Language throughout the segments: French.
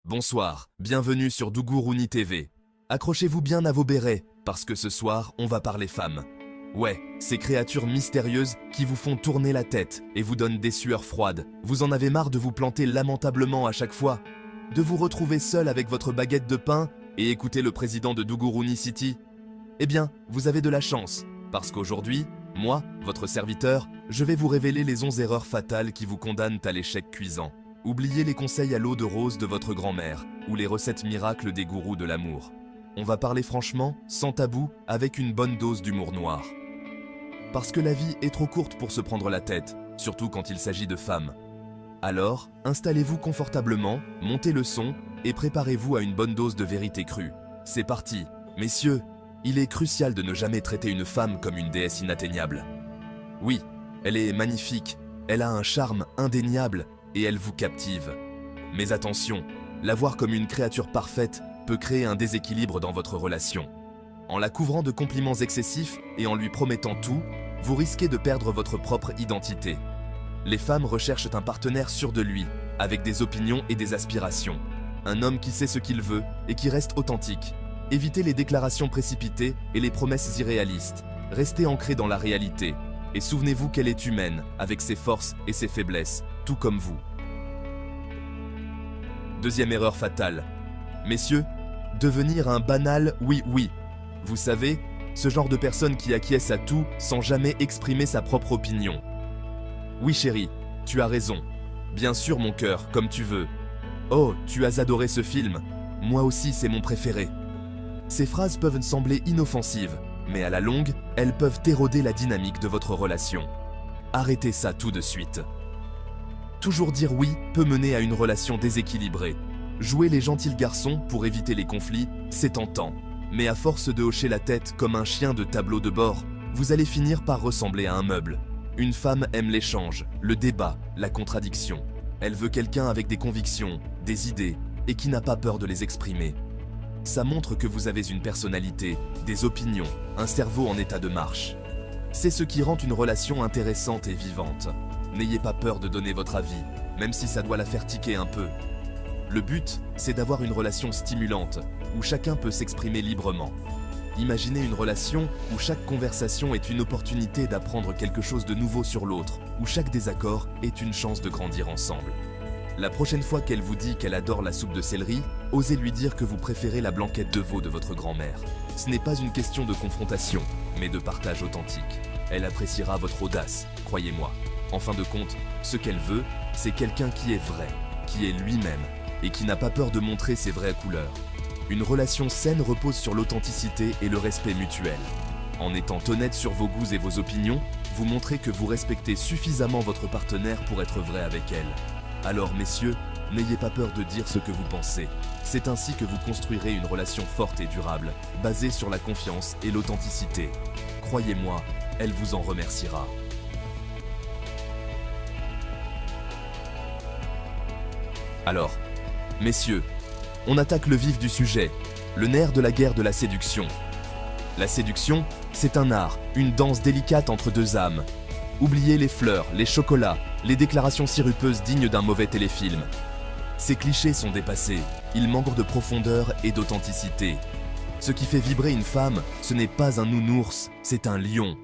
Bonsoir, bienvenue sur Dougouruni TV. Accrochez-vous bien à vos bérets, parce que ce soir, on va parler femmes. Ouais, ces créatures mystérieuses qui vous font tourner la tête et vous donnent des sueurs froides. Vous en avez marre de vous planter lamentablement à chaque fois? De vous retrouver seul avec votre baguette de pain et écouter le président de Dougouruni City? Eh bien, vous avez de la chance, parce qu'aujourd'hui, moi, votre serviteur, je vais vous révéler les 11 erreurs fatales qui vous condamnent à l'échec cuisant. Oubliez les conseils à l'eau de rose de votre grand-mère ou les recettes miracles des gourous de l'amour. On va parler franchement, sans tabou, avec une bonne dose d'humour noir. Parce que la vie est trop courte pour se prendre la tête, surtout quand il s'agit de femmes. Alors, installez-vous confortablement, montez le son et préparez-vous à une bonne dose de vérité crue. C'est parti. Messieurs, il est crucial de ne jamais traiter une femme comme une déesse inatteignable. Oui, elle est magnifique, elle a un charme indéniable et elle vous captive. Mais attention, la voir comme une créature parfaite peut créer un déséquilibre dans votre relation. En la couvrant de compliments excessifs et en lui promettant tout, vous risquez de perdre votre propre identité. Les femmes recherchent un partenaire sûr de lui, avec des opinions et des aspirations. Un homme qui sait ce qu'il veut et qui reste authentique. Évitez les déclarations précipitées et les promesses irréalistes. Restez ancré dans la réalité. Et souvenez-vous qu'elle est humaine, avec ses forces et ses faiblesses, tout comme vous. Deuxième erreur fatale. Messieurs, devenir un banal oui-oui. Vous savez, ce genre de personne qui acquiesce à tout sans jamais exprimer sa propre opinion. Oui chérie, tu as raison. Bien sûr mon cœur, comme tu veux. Oh, tu as adoré ce film. Moi aussi c'est mon préféré. Ces phrases peuvent sembler inoffensives, mais à la longue, elles peuvent éroder la dynamique de votre relation. Arrêtez ça tout de suite. Toujours dire oui peut mener à une relation déséquilibrée. Jouer les gentils garçons pour éviter les conflits, c'est tentant. Mais à force de hocher la tête comme un chien de tableau de bord, vous allez finir par ressembler à un meuble. Une femme aime l'échange, le débat, la contradiction. Elle veut quelqu'un avec des convictions, des idées, et qui n'a pas peur de les exprimer. Ça montre que vous avez une personnalité, des opinions, un cerveau en état de marche. C'est ce qui rend une relation intéressante et vivante. N'ayez pas peur de donner votre avis, même si ça doit la faire tiquer un peu. Le but, c'est d'avoir une relation stimulante, où chacun peut s'exprimer librement. Imaginez une relation où chaque conversation est une opportunité d'apprendre quelque chose de nouveau sur l'autre, où chaque désaccord est une chance de grandir ensemble. La prochaine fois qu'elle vous dit qu'elle adore la soupe de céleri, osez lui dire que vous préférez la blanquette de veau de votre grand-mère. Ce n'est pas une question de confrontation, mais de partage authentique. Elle appréciera votre audace, croyez-moi. En fin de compte, ce qu'elle veut, c'est quelqu'un qui est vrai, qui est lui-même, et qui n'a pas peur de montrer ses vraies couleurs. Une relation saine repose sur l'authenticité et le respect mutuel. En étant honnête sur vos goûts et vos opinions, vous montrez que vous respectez suffisamment votre partenaire pour être vrai avec elle. Alors messieurs, n'ayez pas peur de dire ce que vous pensez. C'est ainsi que vous construirez une relation forte et durable, basée sur la confiance et l'authenticité. Croyez-moi, elle vous en remerciera. Alors, messieurs, on attaque le vif du sujet, le nerf de la guerre de la séduction. La séduction, c'est un art, une danse délicate entre deux âmes. Oubliez les fleurs, les chocolats, les déclarations sirupeuses dignes d'un mauvais téléfilm. Ces clichés sont dépassés, ils manquent de profondeur et d'authenticité. Ce qui fait vibrer une femme, ce n'est pas un nounours, c'est un lion.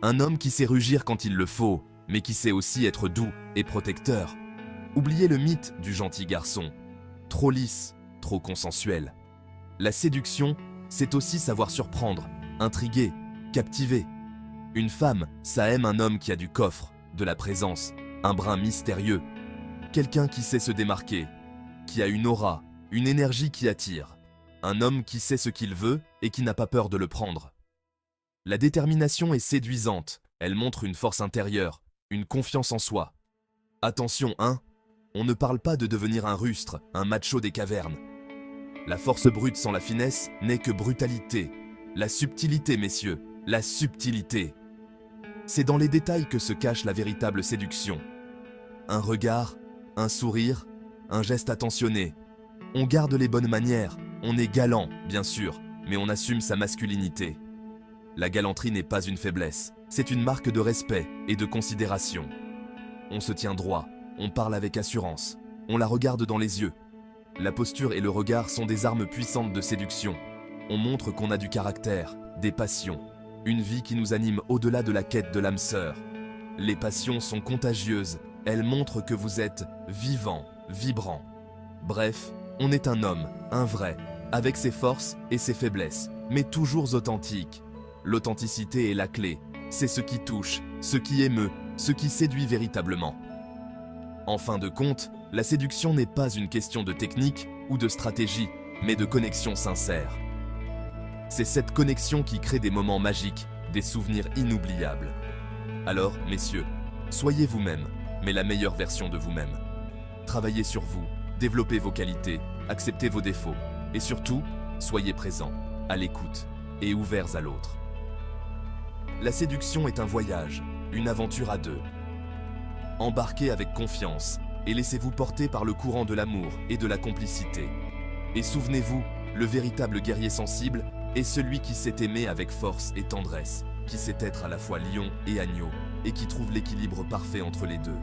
Un homme qui sait rugir quand il le faut, mais qui sait aussi être doux et protecteur. Oubliez le mythe du gentil garçon. Trop lisse, trop consensuel. La séduction, c'est aussi savoir surprendre, intriguer, captiver. Une femme, ça aime un homme qui a du coffre, de la présence, un brin mystérieux. Quelqu'un qui sait se démarquer, qui a une aura, une énergie qui attire. Un homme qui sait ce qu'il veut et qui n'a pas peur de le prendre. La détermination est séduisante, elle montre une force intérieure, une confiance en soi. Attention, hein, on ne parle pas de devenir un rustre, un macho des cavernes. La force brute sans la finesse n'est que brutalité. La subtilité, messieurs, la subtilité. C'est dans les détails que se cache la véritable séduction. Un regard, un sourire, un geste attentionné. On garde les bonnes manières, on est galant, bien sûr, mais on assume sa masculinité. La galanterie n'est pas une faiblesse, c'est une marque de respect et de considération. On se tient droit, on parle avec assurance, on la regarde dans les yeux. La posture et le regard sont des armes puissantes de séduction. On montre qu'on a du caractère, des passions, une vie qui nous anime au-delà de la quête de l'âme sœur. Les passions sont contagieuses, elles montrent que vous êtes vivant, vibrant. Bref, on est un homme, un vrai, avec ses forces et ses faiblesses, mais toujours authentique. L'authenticité est la clé, c'est ce qui touche, ce qui émeut, ce qui séduit véritablement. En fin de compte, la séduction n'est pas une question de technique ou de stratégie, mais de connexion sincère. C'est cette connexion qui crée des moments magiques, des souvenirs inoubliables. Alors, messieurs, soyez vous-même, mais la meilleure version de vous-même. Travaillez sur vous, développez vos qualités, acceptez vos défauts, et surtout, soyez présents, à l'écoute et ouverts à l'autre. La séduction est un voyage, une aventure à deux. Embarquez avec confiance et laissez-vous porter par le courant de l'amour et de la complicité. Et souvenez-vous, le véritable guerrier sensible est celui qui sait aimer avec force et tendresse, qui sait être à la fois lion et agneau, et qui trouve l'équilibre parfait entre les deux.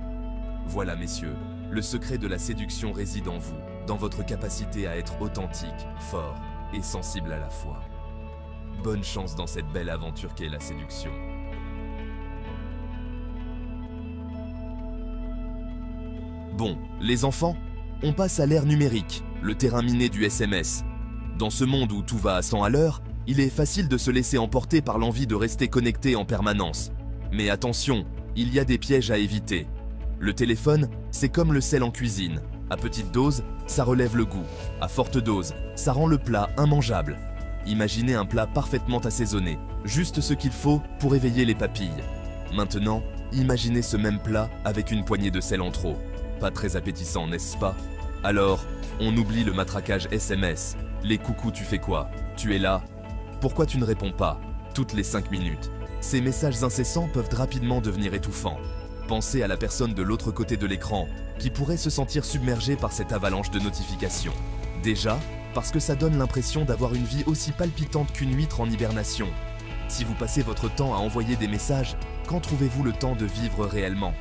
Voilà, messieurs, le secret de la séduction réside en vous, dans votre capacité à être authentique, fort et sensible à la fois. Bonne chance dans cette belle aventure qu'est la séduction. Bon, les enfants, on passe à l'ère numérique, le terrain miné du SMS. Dans ce monde où tout va à 100 à l'heure, il est facile de se laisser emporter par l'envie de rester connecté en permanence. Mais attention, il y a des pièges à éviter. Le téléphone, c'est comme le sel en cuisine. À petite dose, ça relève le goût. À forte dose, ça rend le plat immangeable. Imaginez un plat parfaitement assaisonné, juste ce qu'il faut pour éveiller les papilles. Maintenant, imaginez ce même plat avec une poignée de sel en trop. Pas très appétissant, n'est-ce pas? Alors, on oublie le matraquage SMS. Les coucous, tu fais quoi? Tu es là? Pourquoi tu ne réponds pas? Toutes les 5 minutes. Ces messages incessants peuvent rapidement devenir étouffants. Pensez à la personne de l'autre côté de l'écran, qui pourrait se sentir submergée par cette avalanche de notifications. Déjà, parce que ça donne l'impression d'avoir une vie aussi palpitante qu'une huître en hibernation. Si vous passez votre temps à envoyer des messages, quand trouvez-vous le temps de vivre réellement?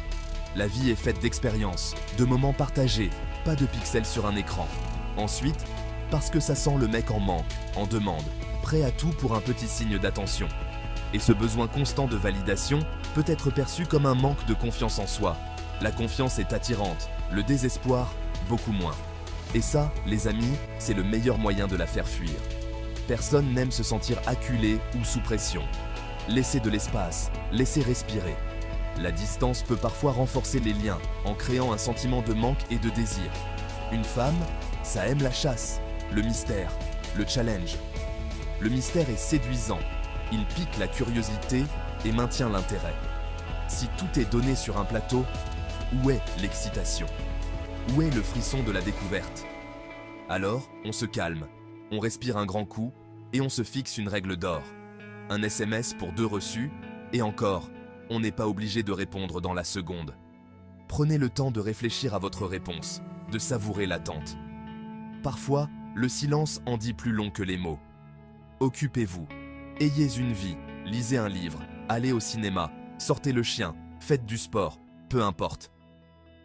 La vie est faite d'expériences, de moments partagés, pas de pixels sur un écran. Ensuite, parce que ça sent le mec en manque, en demande, prêt à tout pour un petit signe d'attention. Et ce besoin constant de validation peut être perçu comme un manque de confiance en soi. La confiance est attirante, le désespoir, beaucoup moins. Et ça, les amis, c'est le meilleur moyen de la faire fuir. Personne n'aime se sentir acculé ou sous pression. Laissez de l'espace, laissez respirer. La distance peut parfois renforcer les liens en créant un sentiment de manque et de désir. Une femme, ça aime la chasse, le mystère, le challenge. Le mystère est séduisant, il pique la curiosité et maintient l'intérêt. Si tout est donné sur un plateau, où est l'excitation? Où est le frisson de la découverte? Alors, on se calme, on respire un grand coup et on se fixe une règle d'or. Un SMS pour 2 reçus et encore, on n'est pas obligé de répondre dans la seconde. Prenez le temps de réfléchir à votre réponse, de savourer l'attente. Parfois, le silence en dit plus long que les mots. Occupez-vous, ayez une vie, lisez un livre, allez au cinéma, sortez le chien, faites du sport, peu importe.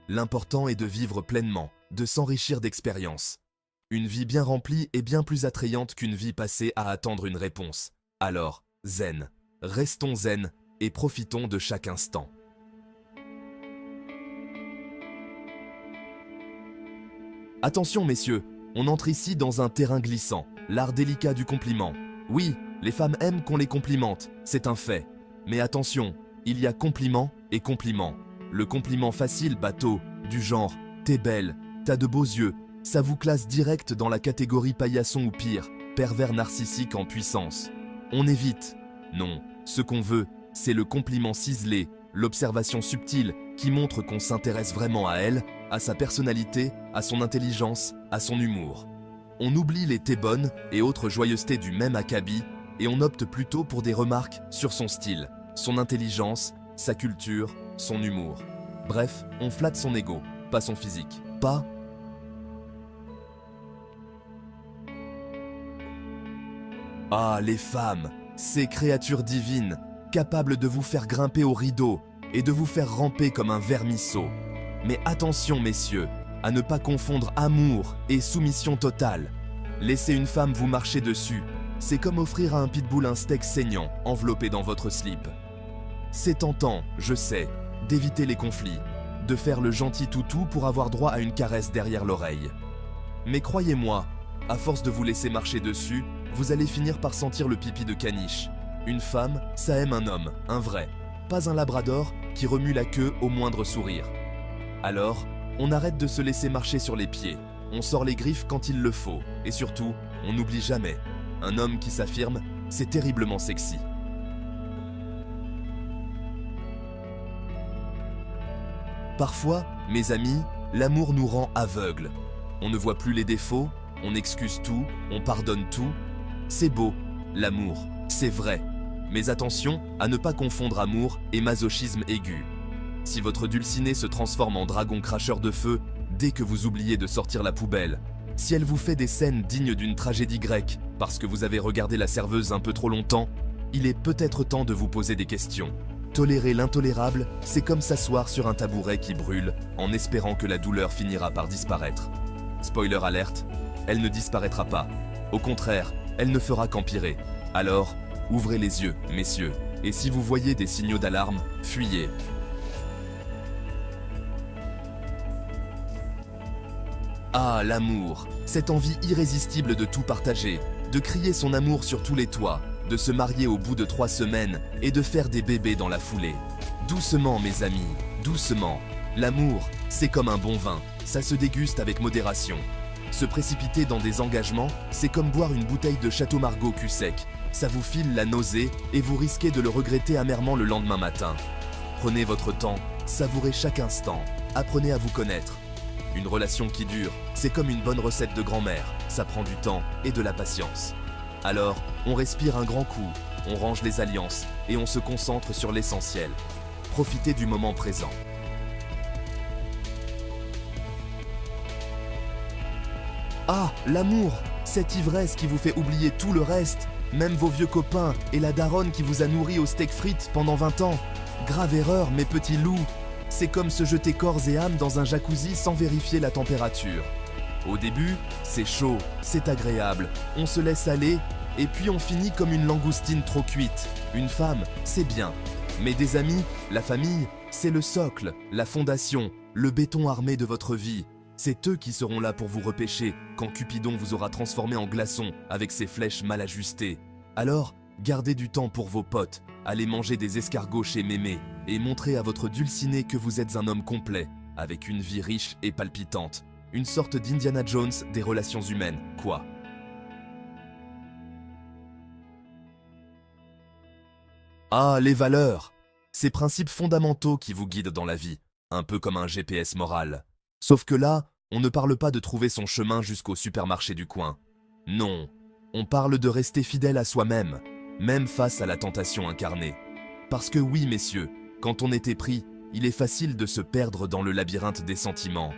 L'important est de vivre pleinement, de s'enrichir d'expériences. Une vie bien remplie est bien plus attrayante qu'une vie passée à attendre une réponse. Alors, zen, restons zen et profitons de chaque instant. Attention messieurs, on entre ici dans un terrain glissant, l'art délicat du compliment. Oui, les femmes aiment qu'on les complimente, c'est un fait. Mais attention, il y a compliment et compliment. Le compliment facile, bateau, du genre « t'es belle, t'as de beaux yeux », ça vous classe direct dans la catégorie paillasson ou pire, pervers narcissique en puissance. On évite. Non, ce qu'on veut, c'est le compliment ciselé, l'observation subtile qui montre qu'on s'intéresse vraiment à elle, à sa personnalité, à son intelligence, à son humour. On oublie les t'es bonne et autres joyeusetés du même acabit et on opte plutôt pour des remarques sur son style, son intelligence, sa culture, son humour. Bref, on flatte son ego, pas son physique. Pas... Ah, les femmes, ces créatures divines, capables de vous faire grimper au rideau et de vous faire ramper comme un vermisseau. Mais attention, messieurs, à ne pas confondre amour et soumission totale. Laisser une femme vous marcher dessus, c'est comme offrir à un pitbull un steak saignant enveloppé dans votre slip. C'est tentant, je sais, d'éviter les conflits, de faire le gentil toutou pour avoir droit à une caresse derrière l'oreille. Mais croyez-moi, à force de vous laisser marcher dessus, vous allez finir par sentir le pipi de caniche. Une femme, ça aime un homme, un vrai, pas un labrador qui remue la queue au moindre sourire. Alors, on arrête de se laisser marcher sur les pieds, on sort les griffes quand il le faut, et surtout, on n'oublie jamais, un homme qui s'affirme, c'est terriblement sexy. Parfois, mes amis, l'amour nous rend aveugles. On ne voit plus les défauts, on excuse tout, on pardonne tout. C'est beau, l'amour, c'est vrai. Mais attention à ne pas confondre amour et masochisme aigu. Si votre dulcinée se transforme en dragon cracheur de feu dès que vous oubliez de sortir la poubelle, si elle vous fait des scènes dignes d'une tragédie grecque parce que vous avez regardé la serveuse un peu trop longtemps, il est peut-être temps de vous poser des questions. Tolérer l'intolérable, c'est comme s'asseoir sur un tabouret qui brûle en espérant que la douleur finira par disparaître. Spoiler alerte, elle ne disparaîtra pas. Au contraire, elle ne fera qu'empirer. Alors, ouvrez les yeux, messieurs, et si vous voyez des signaux d'alarme, fuyez. Ah, l'amour, cette envie irrésistible de tout partager, de crier son amour sur tous les toits, de se marier au bout de 3 semaines et de faire des bébés dans la foulée. Doucement, mes amis, doucement. L'amour, c'est comme un bon vin, ça se déguste avec modération. Se précipiter dans des engagements, c'est comme boire une bouteille de Château Margaux cul sec. Ça vous file la nausée et vous risquez de le regretter amèrement le lendemain matin. Prenez votre temps, savourez chaque instant, apprenez à vous connaître. Une relation qui dure, c'est comme une bonne recette de grand-mère, ça prend du temps et de la patience. Alors, on respire un grand coup, on range les alliances et on se concentre sur l'essentiel. Profitez du moment présent. Ah, l'amour, cette ivresse qui vous fait oublier tout le reste, même vos vieux copains et la daronne qui vous a nourri au steak frites pendant 20 ans. Grave erreur, mes petits loups. C'est comme se jeter corps et âme dans un jacuzzi sans vérifier la température. Au début, c'est chaud, c'est agréable, on se laisse aller et puis on finit comme une langoustine trop cuite. Une femme, c'est bien. Mais des amis, la famille, c'est le socle, la fondation, le béton armé de votre vie. C'est eux qui seront là pour vous repêcher quand Cupidon vous aura transformé en glaçon avec ses flèches mal ajustées. Alors, gardez du temps pour vos potes, allez manger des escargots chez Mémé et montrez à votre dulcinée que vous êtes un homme complet, avec une vie riche et palpitante. Une sorte d'Indiana Jones des relations humaines, quoi. Ah, les valeurs! Ces principes fondamentaux qui vous guident dans la vie, un peu comme un GPS moral. Sauf que là, on ne parle pas de trouver son chemin jusqu'au supermarché du coin. Non, on parle de rester fidèle à soi-même, même face à la tentation incarnée. Parce que oui, messieurs, quand on est épris, il est facile de se perdre dans le labyrinthe des sentiments.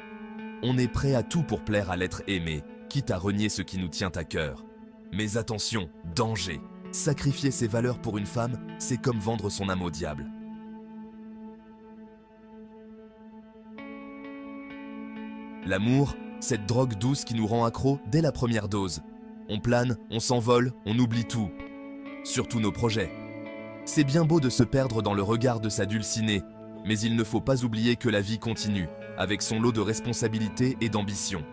On est prêt à tout pour plaire à l'être aimé, quitte à renier ce qui nous tient à cœur. Mais attention, danger! Sacrifier ses valeurs pour une femme, c'est comme vendre son âme au diable. L'amour, cette drogue douce qui nous rend accro dès la première dose. On plane, on s'envole, on oublie tout. Surtout nos projets. C'est bien beau de se perdre dans le regard de sa dulcinée, mais il ne faut pas oublier que la vie continue, avec son lot de responsabilités et d'ambition.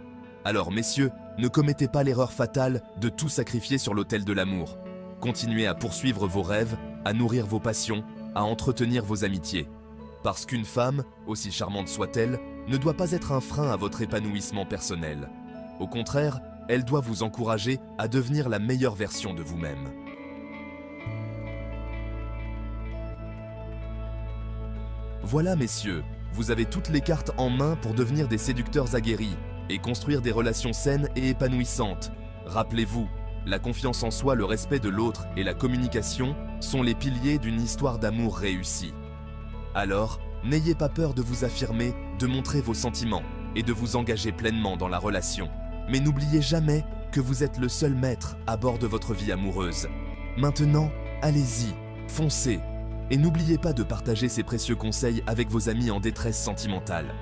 Alors messieurs, ne commettez pas l'erreur fatale de tout sacrifier sur l'autel de l'amour. Continuez à poursuivre vos rêves, à nourrir vos passions, à entretenir vos amitiés. Parce qu'une femme, aussi charmante soit-elle, ne doit pas être un frein à votre épanouissement personnel. Au contraire, elle doit vous encourager à devenir la meilleure version de vous-même. Voilà messieurs, vous avez toutes les cartes en main pour devenir des séducteurs aguerris et construire des relations saines et épanouissantes. Rappelez-vous, la confiance en soi, le respect de l'autre et la communication sont les piliers d'une histoire d'amour réussie. Alors, n'ayez pas peur de vous affirmer, de montrer vos sentiments et de vous engager pleinement dans la relation. Mais n'oubliez jamais que vous êtes le seul maître à bord de votre vie amoureuse. Maintenant, allez-y, foncez. Et n'oubliez pas de partager ces précieux conseils avec vos amis en détresse sentimentale.